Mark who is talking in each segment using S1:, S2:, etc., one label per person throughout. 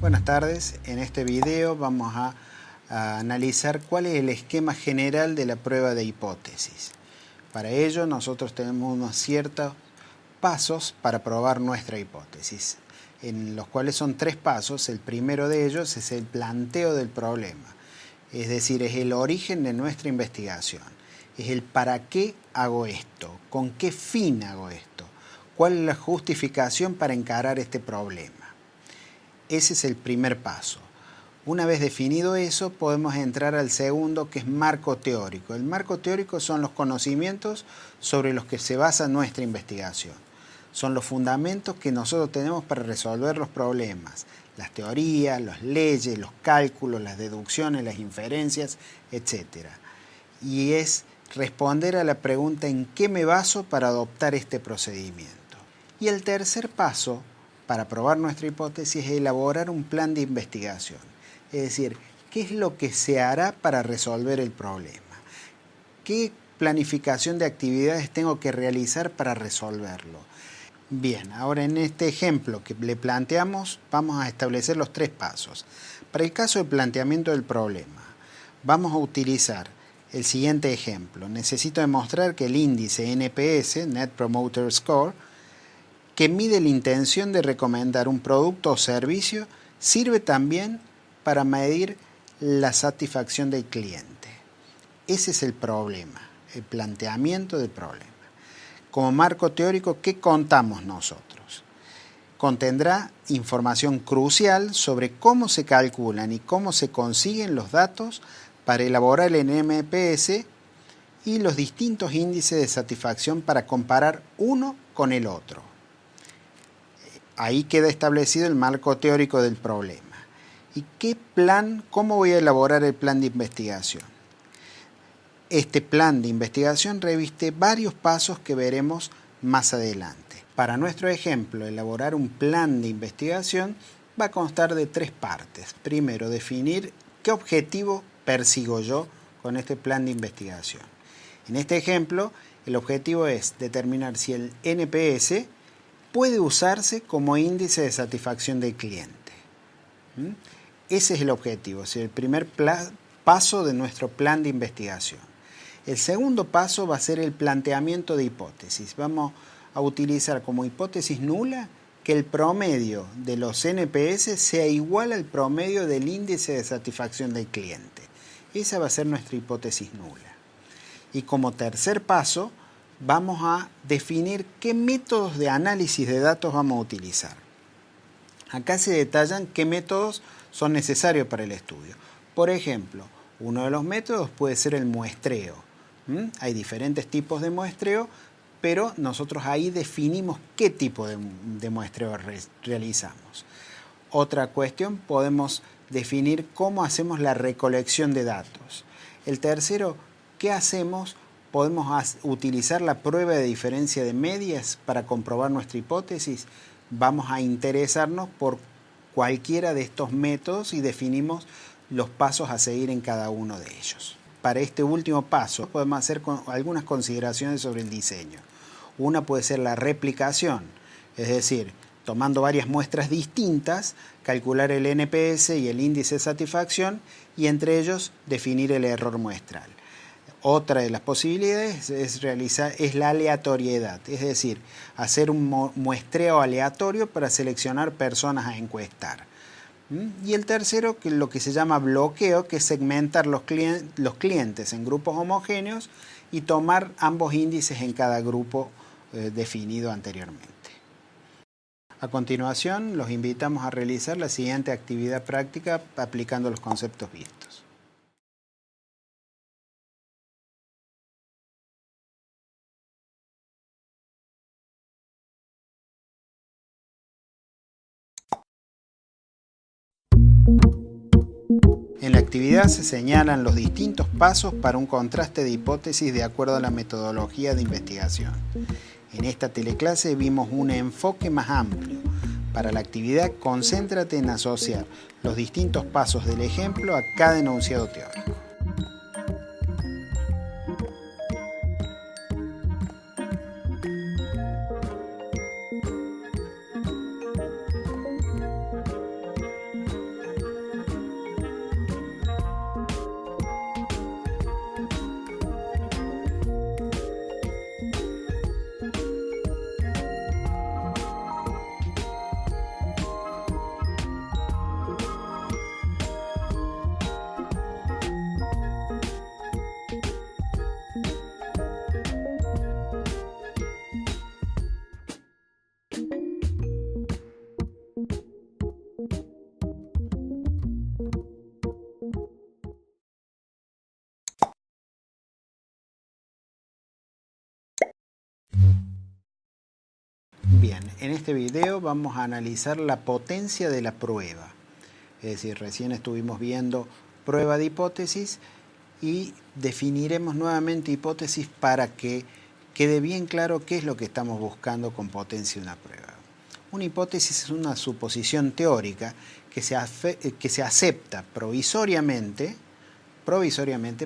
S1: Buenas tardes, en este video vamos a analizar cuál es el esquema general de la prueba de hipótesis. Para ello nosotros tenemos unos ciertos pasos para probar nuestra hipótesis, en los cuales son 3 pasos. El primero de ellos es el planteo del problema, es decir, es el origen de nuestra investigación, es el para qué hago esto, con qué fin hago esto, cuál es la justificación para encarar este problema. Ese es el primer paso. Una vez definido eso, podemos entrar al segundo, que es marco teórico. El marco teórico son los conocimientos sobre los que se basa nuestra investigación. Son los fundamentos que nosotros tenemos para resolver los problemas. Las teorías, las leyes, los cálculos, las deducciones, las inferencias, etc. Y es responder a la pregunta ¿en qué me baso para adoptar este procedimiento? Y el tercer paso para probar nuestra hipótesis es elaborar un plan de investigación. Es decir, ¿qué es lo que se hará para resolver el problema? ¿Qué planificación de actividades tengo que realizar para resolverlo? Bien, ahora en este ejemplo que le planteamos, vamos a establecer los 3 pasos. Para el caso de planteamiento del problema, vamos a utilizar el siguiente ejemplo. Necesito demostrar que el índice NPS, Net Promoter Score, que mide la intención de recomendar un producto o servicio, sirve también para medir la satisfacción del cliente. Ese es el problema, el planteamiento del problema. Como marco teórico, ¿qué contamos nosotros? Contendrá información crucial sobre cómo se calculan y cómo se consiguen los datos para elaborar el NPS y los distintos índices de satisfacción para comparar uno con el otro. Ahí queda establecido el marco teórico del problema. ¿Y cómo voy a elaborar el plan de investigación? Este plan de investigación reviste varios pasos que veremos más adelante. Para nuestro ejemplo, elaborar un plan de investigación va a constar de 3 partes. Primero, definir qué objetivo persigo yo con este plan de investigación. En este ejemplo, el objetivo es determinar si el NPS puede usarse como índice de satisfacción del cliente. Ese es el objetivo, es el primer paso de nuestro plan de investigación. El segundo paso va a ser el planteamiento de hipótesis. Vamos a utilizar como hipótesis nula que el promedio de los NPS sea igual al promedio del índice de satisfacción del cliente. Esa va a ser nuestra hipótesis nula. Y como tercer paso, vamos a definir qué métodos de análisis de datos vamos a utilizar. Acá se detallan qué métodos son necesarios para el estudio. Por ejemplo, uno de los métodos puede ser el muestreo. Hay diferentes tipos de muestreo, pero nosotros ahí definimos qué tipo de muestreo realizamos. Otra cuestión, podemos definir cómo hacemos la recolección de datos. El tercero, ¿qué hacemos? ¿Podemos utilizar la prueba de diferencia de medias para comprobar nuestra hipótesis? Vamos a interesarnos por cualquiera de estos métodos y definimos los pasos a seguir en cada uno de ellos. Para este último paso podemos hacer algunas consideraciones sobre el diseño. Una puede ser la replicación, es decir, tomando varias muestras distintas, calcular el NPS y el índice de satisfacción y entre ellos definir el error muestral. Otra de las posibilidades es la aleatoriedad, es decir, hacer un muestreo aleatorio para seleccionar personas a encuestar. Y el tercero, que es lo que se llama bloqueo, que es segmentar los clientes en grupos homogéneos y tomar ambos índices en cada grupo definido anteriormente. A continuación, los invitamos a realizar la siguiente actividad práctica aplicando los conceptos vistos. En la actividad se señalan los distintos pasos para un contraste de hipótesis de acuerdo a la metodología de investigación. En esta teleclase vimos un enfoque más amplio. Para la actividad, concéntrate en asociar los distintos pasos del ejemplo a cada enunciado teórico. Bien, en este video vamos a analizar la potencia de la prueba. Es decir, recién estuvimos viendo prueba de hipótesis y definiremos nuevamente hipótesis para que quede bien claro qué es lo que estamos buscando con potencia de una prueba. Una hipótesis es una suposición teórica que se acepta provisoriamente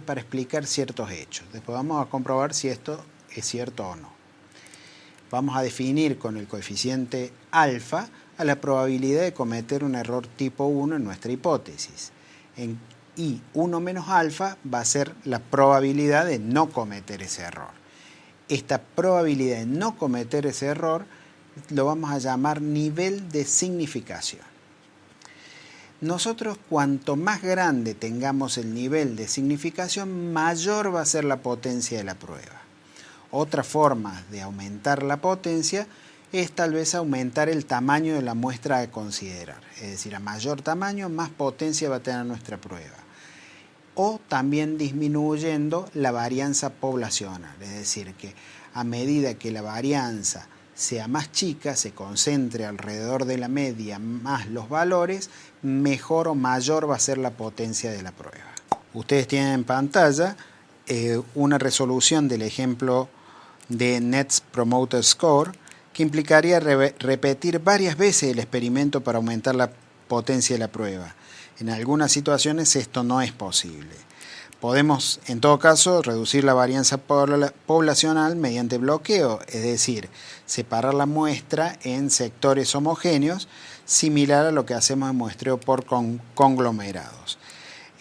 S1: para explicar ciertos hechos. Después vamos a comprobar si esto es cierto o no. Vamos a definir con el coeficiente alfa a la probabilidad de cometer un error tipo 1 en nuestra hipótesis. Y 1 menos alfa va a ser la probabilidad de no cometer ese error. Esta probabilidad de no cometer ese error lo vamos a llamar nivel de significación. Nosotros, cuanto más grande tengamos el nivel de significación, mayor va a ser la potencia de la prueba. Otra forma de aumentar la potencia es tal vez aumentar el tamaño de la muestra a considerar. Es decir, a mayor tamaño, más potencia va a tener nuestra prueba. O también disminuyendo la varianza poblacional. Es decir, que a medida que la varianza sea más chica, se concentre alrededor de la media más los valores, mejor o mayor va a ser la potencia de la prueba. Ustedes tienen en pantalla una resolución del ejemplo de Net Promoter Score, que implicaría repetir varias veces el experimento para aumentar la potencia de la prueba. En algunas situaciones esto no es posible. Podemos, en todo caso, reducir la varianza poblacional mediante bloqueo, es decir, separar la muestra en sectores homogéneos, similar a lo que hacemos en muestreo por conglomerados.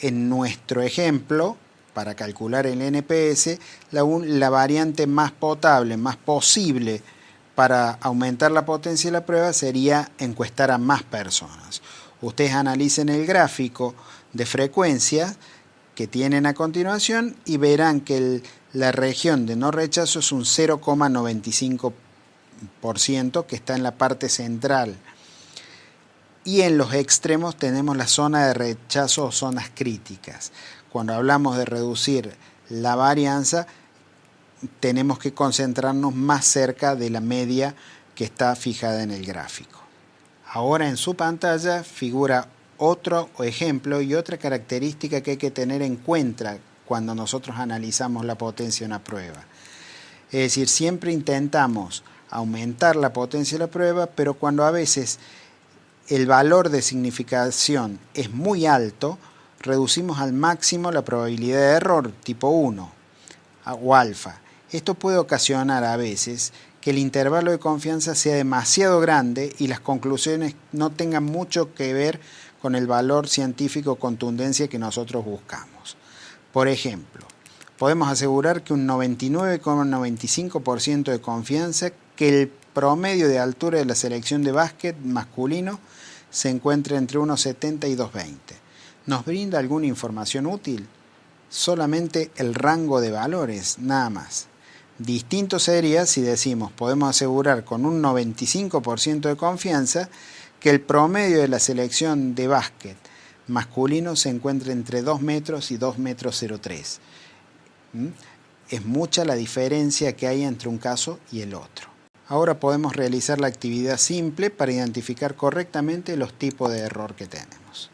S1: En nuestro ejemplo, para calcular el NPS, la variante más potable, más posible para aumentar la potencia de la prueba sería encuestar a más personas. Ustedes analicen el gráfico de frecuencia que tienen a continuación y verán que la región de no rechazo es un 0,95% que está en la parte central. Y en los extremos tenemos la zona de rechazo o zonas críticas. Cuando hablamos de reducir la varianza, tenemos que concentrarnos más cerca de la media que está fijada en el gráfico. Ahora en su pantalla figura otro ejemplo y otra característica que hay que tener en cuenta cuando nosotros analizamos la potencia de una prueba. Es decir, siempre intentamos aumentar la potencia de la prueba, pero cuando a veces el valor de significación es muy alto, reducimos al máximo la probabilidad de error tipo 1 o alfa. Esto puede ocasionar a veces que el intervalo de confianza sea demasiado grande y las conclusiones no tengan mucho que ver con el valor científico o contundencia que nosotros buscamos. Por ejemplo, podemos asegurar que un 99,95% de confianza que el promedio de altura de la selección de básquet masculino se encuentra entre 1,70 y 2,20. ¿Nos brinda alguna información útil? Solamente el rango de valores, nada más. Distinto sería si decimos, podemos asegurar con un 95% de confianza que el promedio de la selección de básquet masculino se encuentra entre 2 metros y 2,03 metros. Es mucha la diferencia que hay entre un caso y el otro. Ahora podemos realizar la actividad simple para identificar correctamente los tipos de error que tenemos.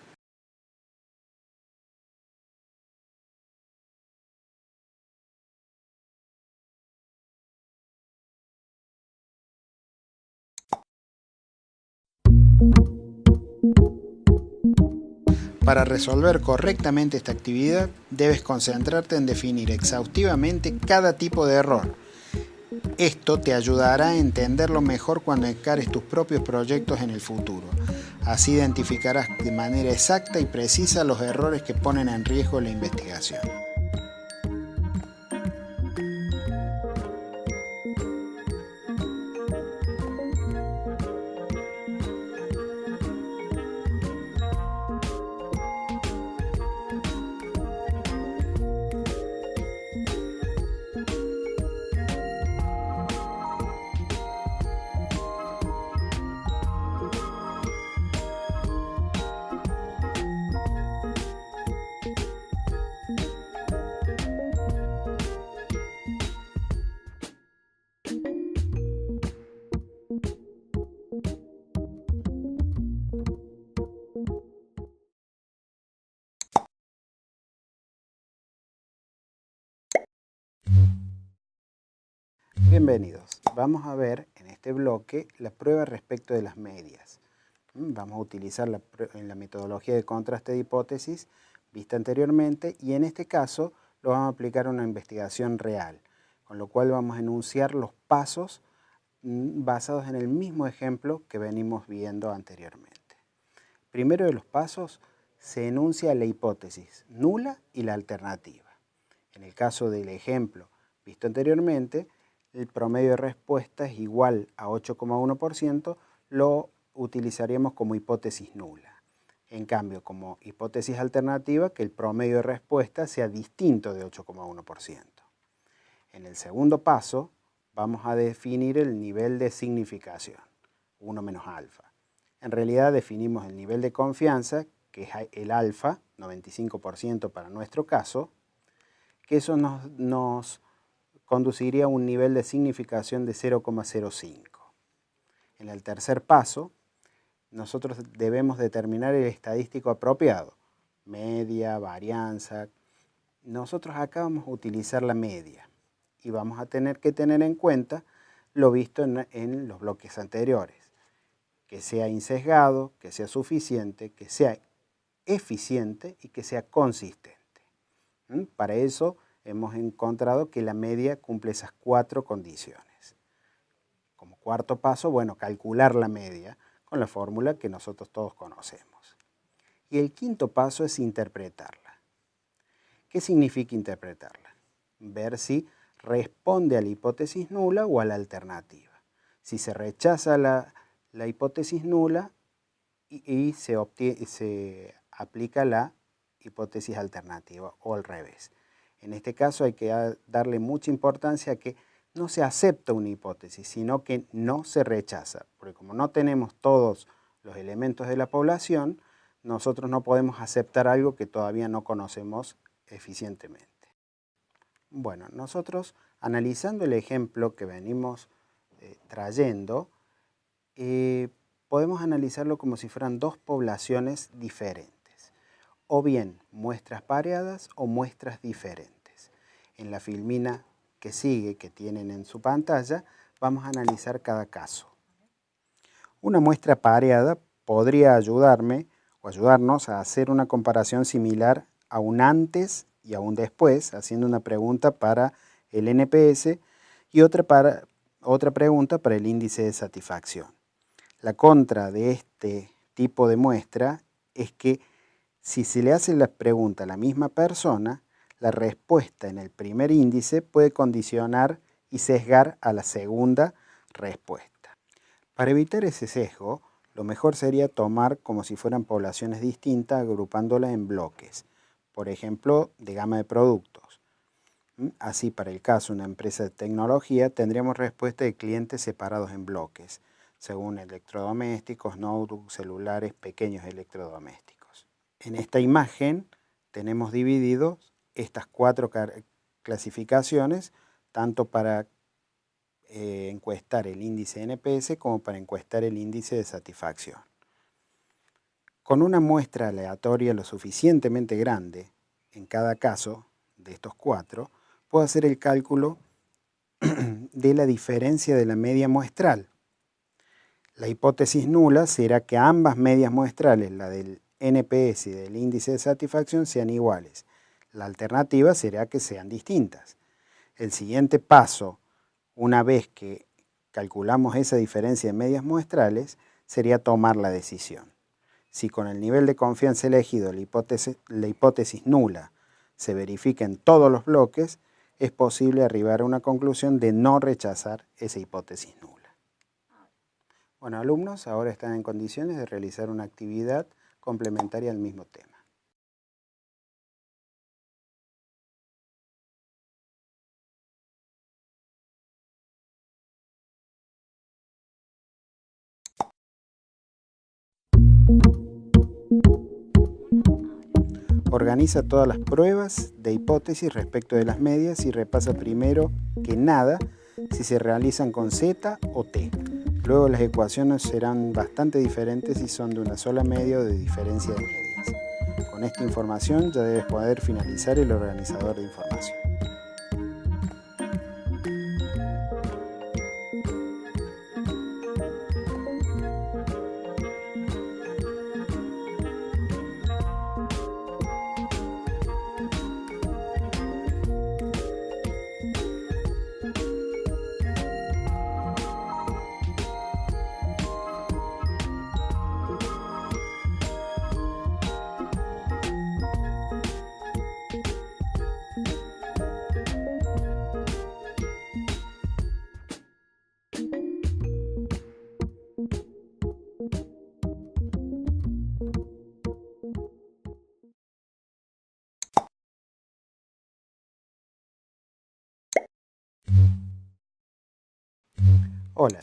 S1: Para resolver correctamente esta actividad, debes concentrarte en definir exhaustivamente cada tipo de error. Esto te ayudará a entenderlo mejor cuando encares tus propios proyectos en el futuro. Así identificarás de manera exacta y precisa los errores que ponen en riesgo la investigación. Bienvenidos. Vamos a ver en este bloque la prueba respecto de las medias. Vamos a utilizar la metodología de contraste de hipótesis vista anteriormente y en este caso lo vamos a aplicar a una investigación real, con lo cual vamos a enunciar los pasos basados en el mismo ejemplo que venimos viendo anteriormente. Primero de los pasos se enuncia la hipótesis nula y la alternativa. En el caso del ejemplo visto anteriormente, el promedio de respuesta es igual a 8,1%, lo utilizaríamos como hipótesis nula. En cambio, como hipótesis alternativa, que el promedio de respuesta sea distinto de 8,1%. En el segundo paso, vamos a definir el nivel de significación, 1 menos alfa. En realidad definimos el nivel de confianza, que es el alfa, 95% para nuestro caso, que eso nos conduciría a un nivel de significación de 0,05. En el tercer paso, nosotros debemos determinar el estadístico apropiado, media, varianza. Nosotros acá vamos a utilizar la media y vamos a tener que tener en cuenta lo visto en los bloques anteriores, que sea insesgado, que sea suficiente, que sea eficiente y que sea consistente. Para eso hemos encontrado que la media cumple esas 4 condiciones. Como cuarto paso, bueno, calcular la media con la fórmula que nosotros todos conocemos. Y el quinto paso es interpretarla. ¿Qué significa interpretarla? Ver si responde a la hipótesis nula o a la alternativa. Si se rechaza la hipótesis nula y se aplica la hipótesis alternativa o al revés. En este caso hay que darle mucha importancia a que no se acepta una hipótesis, sino que no se rechaza. Porque como no tenemos todos los elementos de la población, nosotros no podemos aceptar algo que todavía no conocemos eficientemente. Bueno, nosotros analizando el ejemplo que venimos trayendo, podemos analizarlo como si fueran 2 poblaciones diferentes. O bien muestras pareadas o muestras diferentes. En la filmina que sigue, que tienen en su pantalla, vamos a analizar cada caso. Una muestra pareada podría ayudarnos a hacer una comparación similar a un antes y a un después, haciendo una pregunta para el NPS y otra pregunta para el índice de satisfacción. La contra de este tipo de muestra es que si se le hace la pregunta a la misma persona, la respuesta en el primer índice puede condicionar y sesgar a la segunda respuesta. Para evitar ese sesgo, lo mejor sería tomar como si fueran poblaciones distintas, agrupándolas en bloques, por ejemplo, de gama de productos. Así, para el caso de una empresa de tecnología, tendríamos respuesta de clientes separados en bloques, según electrodomésticos, notebooks, celulares, pequeños electrodomésticos. En esta imagen tenemos divididos estas 4 clasificaciones, tanto para encuestar el índice NPS como para encuestar el índice de satisfacción. Con una muestra aleatoria lo suficientemente grande, en cada caso de estos 4, puedo hacer el cálculo de la diferencia de la media muestral. La hipótesis nula será que ambas medias muestrales, la del NPS y del índice de satisfacción, sean iguales. La alternativa será que sean distintas. El siguiente paso, una vez que calculamos esa diferencia de medias muestrales, sería tomar la decisión. Si con el nivel de confianza elegido la hipótesis nula se verifica en todos los bloques, es posible arribar a una conclusión de no rechazar esa hipótesis nula. Bueno, alumnos, ahora están en condiciones de realizar una actividad complementaria al mismo tema. Organiza todas las pruebas de hipótesis respecto de las medias y repasa primero que nada si se realizan con Z o T. Luego las ecuaciones serán bastante diferentes si son de una sola media o de diferencia de medias. Con esta información ya debes poder finalizar el organizador de información. Hola,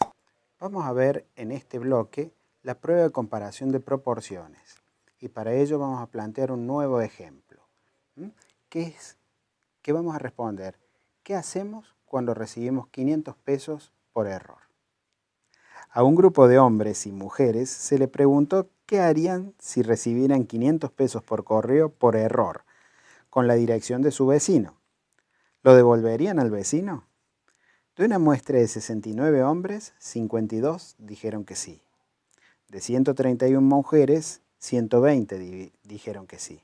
S1: vamos a ver en este bloque la prueba de comparación de proporciones y para ello vamos a plantear un nuevo ejemplo. ¿Qué vamos a responder? ¿Qué hacemos cuando recibimos 500 pesos por error? A un grupo de hombres y mujeres se le preguntó qué harían si recibieran 500 pesos por correo por error con la dirección de su vecino. ¿Lo devolverían al vecino? De una muestra de 69 hombres, 52 dijeron que sí. De 131 mujeres, 120 dijeron que sí.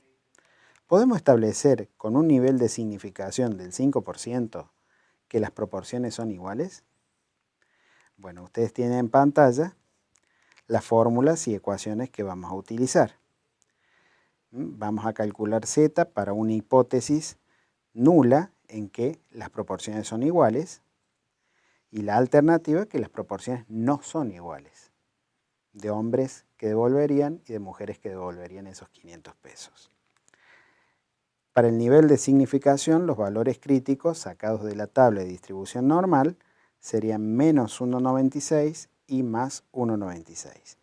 S1: ¿Podemos establecer con un nivel de significación del 5% que las proporciones son iguales? Bueno, ustedes tienen en pantalla las fórmulas y ecuaciones que vamos a utilizar. Vamos a calcular z para una hipótesis nula en que las proporciones son iguales y la alternativa que las proporciones no son iguales, de hombres que devolverían y de mujeres que devolverían esos 500 pesos. Para el nivel de significación, los valores críticos sacados de la tabla de distribución normal serían menos 1,96 y más 1,96.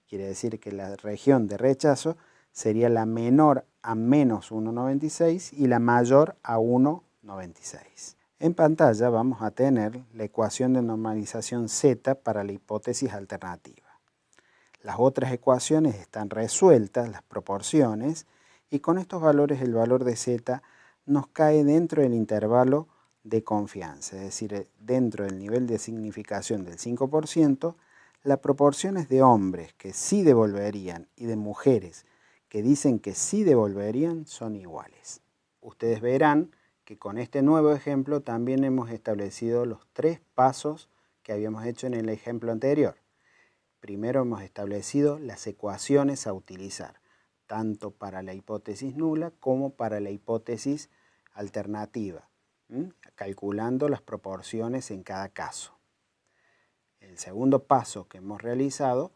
S1: Quiere decir que la región de rechazo sería la menor a menos 1,96 y la mayor a 1,96. En pantalla vamos a tener la ecuación de normalización z para la hipótesis alternativa. Las otras ecuaciones están resueltas, las proporciones, y con estos valores el valor de z nos cae dentro del intervalo de confianza, es decir, dentro del nivel de significación del 5%, las proporciones de hombres que sí devolverían y de mujeres que dicen que sí devolverían son iguales. Ustedes verán que con este nuevo ejemplo también hemos establecido los 3 pasos que habíamos hecho en el ejemplo anterior. Primero hemos establecido las ecuaciones a utilizar, tanto para la hipótesis nula como para la hipótesis alternativa, calculando las proporciones en cada caso. El segundo paso que hemos realizado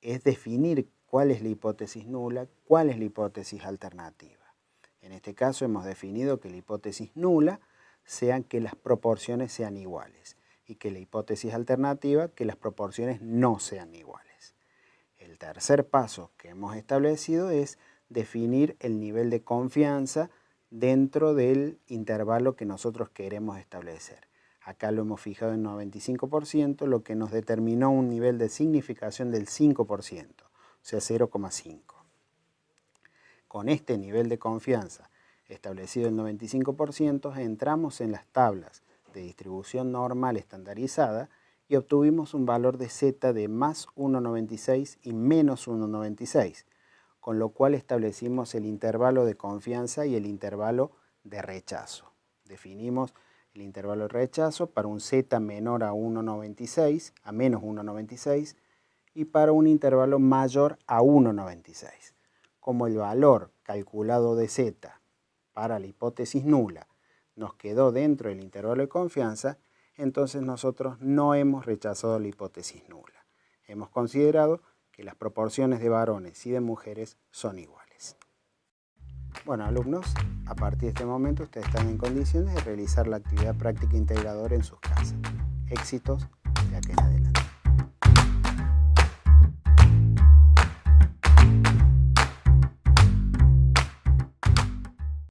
S1: es definir cuál es la hipótesis nula, cuál es la hipótesis alternativa. En este caso hemos definido que la hipótesis nula sea que las proporciones sean iguales y que la hipótesis alternativa que las proporciones no sean iguales. El tercer paso que hemos establecido es definir el nivel de confianza dentro del intervalo que nosotros queremos establecer. Acá lo hemos fijado en 95%, lo que nos determinó un nivel de significación del 5%, o sea 0,5. Con este nivel de confianza establecido en 95%, entramos en las tablas de distribución normal estandarizada y obtuvimos un valor de z de más 1,96 y menos 1,96, con lo cual establecimos el intervalo de confianza y el intervalo de rechazo. Definimos el intervalo de rechazo para un z menor a 1,96, a menos 1,96, y para un intervalo mayor a 1,96. Como el valor calculado de z para la hipótesis nula nos quedó dentro del intervalo de confianza, entonces nosotros no hemos rechazado la hipótesis nula. Hemos considerado que las proporciones de varones y de mujeres son iguales. Bueno, alumnos, a partir de este momento ustedes están en condiciones de realizar la actividad práctica integradora en sus casas. Éxitos de aquí en adelante.